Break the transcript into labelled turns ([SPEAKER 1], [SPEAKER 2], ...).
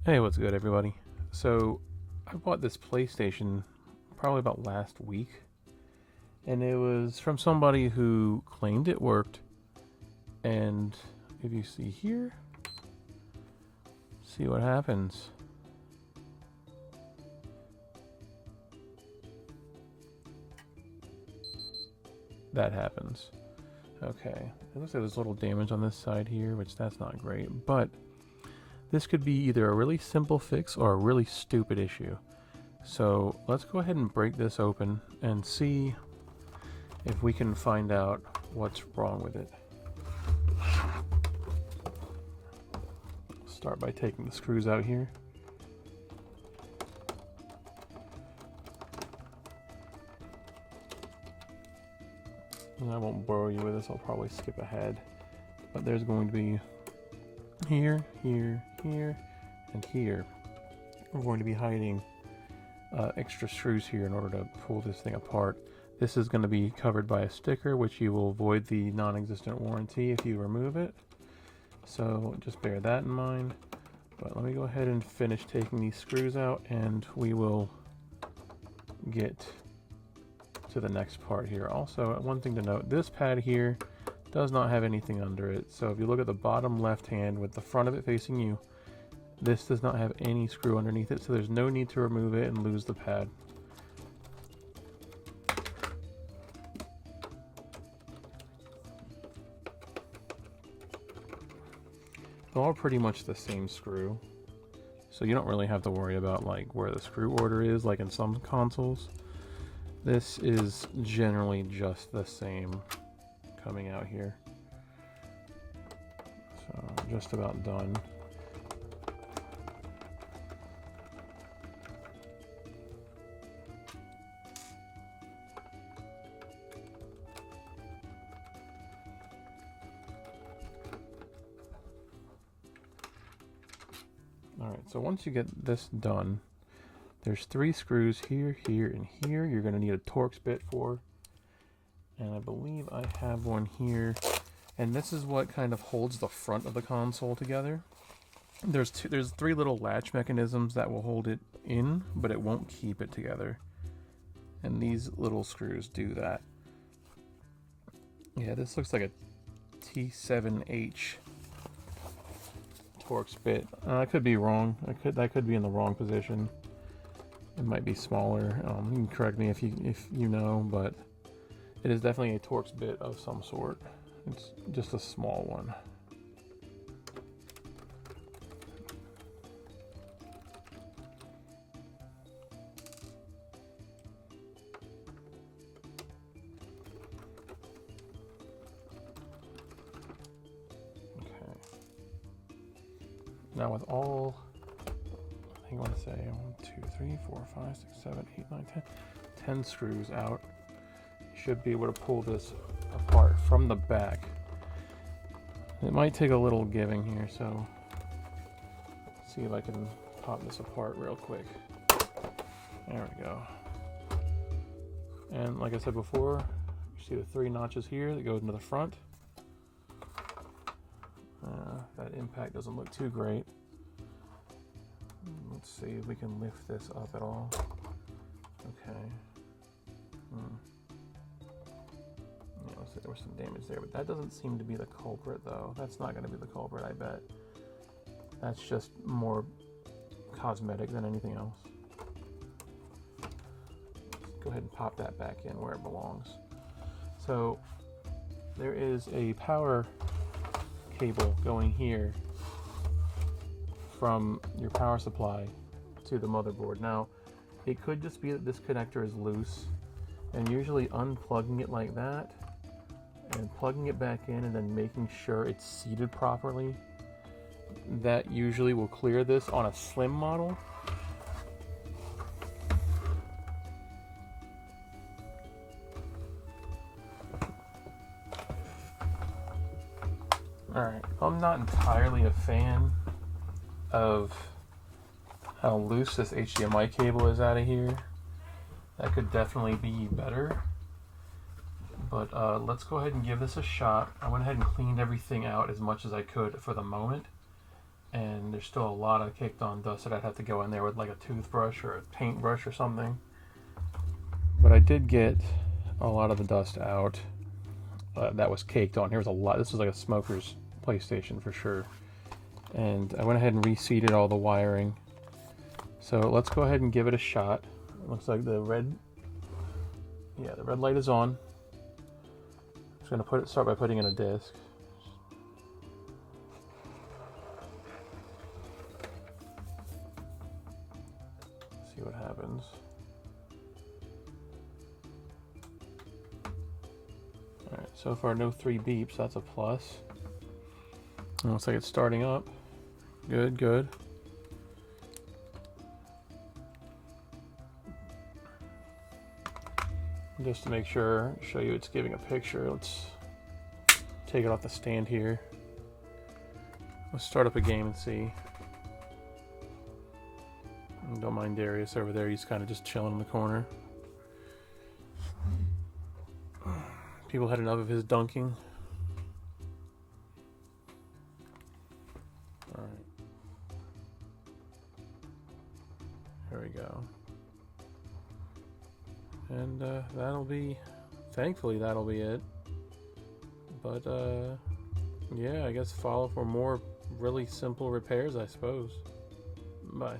[SPEAKER 1] Hey, what's good, everybody? So, I bought this PlayStation probably about last week, and it was from somebody who claimed it worked. And if you see here, see what happens. That happens. Okay, it looks like there's a little damage on this side here, which that's not great, but this could be either a really simple fix or a really stupid issue. So let's go ahead and break this open and see if we can find out what's wrong with it. Start by taking the screws out here. And I won't bore you with this, I'll probably skip ahead. But there's going to be here, here, here, and here. We're going to be hiding extra screws here in order to pull this thing apart. This is going to be covered by a sticker, which you will void the non-existent warranty if you remove it. So just bear that in mind. But let me go ahead and finish taking these screws out, and we will get to the next part here. Also, one thing to note, this pad here does not have anything under it. So if you look at the bottom left hand with the front of it facing you, this does not have any screw underneath it, so there's no need to remove it and lose the pad. They're all pretty much the same screw, so you don't really have to worry about like where the screw order is like in some consoles. This is generally just the same coming out here. So just about done. Alright, so once you get this done, there's 3 screws here, here, and here. You're going to need a Torx bit for. And I believe I have one here. And this is what kind of holds the front of the console together. There's 3 little latch mechanisms that will hold it in, but it won't keep it together. And these little screws do that. Yeah, this looks like a T7H Torx bit. I could be wrong. That could be in the wrong position. It might be smaller. You can correct me if you know, but it is definitely a Torx bit of some sort. It's just a small one. Now with all, I think I want to say 1, 2, 3, 4, 5, 6, 7, 8, 9, 10 screws out, you should be able to pull this apart from the back. It might take a little giving here, so let's see if I can pop this apart real quick. There we go. And like I said before, you see the 3 notches here that go into the front. That impact doesn't look too great. Let's see if we can lift this up at all. Okay. Yeah, looks like there was some damage there, but that doesn't seem to be the culprit, though. That's not going to be the culprit, I bet. That's just more cosmetic than anything else. Let's go ahead and pop that back in where it belongs. So, there is a power cable going here from your power supply to the motherboard. Now, it could just be that this connector is loose, and usually unplugging it like that and plugging it back in and then making sure it's seated properly, that usually will clear this on a slim model. Alright, I'm not entirely a fan of how loose this HDMI cable is out of here. That could definitely be better. But let's go ahead and give this a shot. I went ahead and cleaned everything out as much as I could for the moment. and there's still a lot of caked on dust that I'd have to go in there with like a toothbrush or a paintbrush or something. But I did get a lot of the dust out that was caked on. Here was a lot. This was like a smoker's PlayStation for sure. And I went ahead and reseated all the wiring. So let's go ahead and give it a shot. It looks like the red light is on. I'm just gonna start by putting in a disc. See what happens. Alright, so far no 3 beeps, that's a plus. It looks like it's starting up. Good, good. Just to make sure, show you it's giving a picture, let's take it off the stand here. Let's start up a game and see. Don't mind Darius over there, he's kind of just chilling in the corner. People had enough of his dunking. Alright. Here we go. And that'll be, thankfully that'll be it. But yeah, I guess follow for more really simple repairs, I suppose. Bye.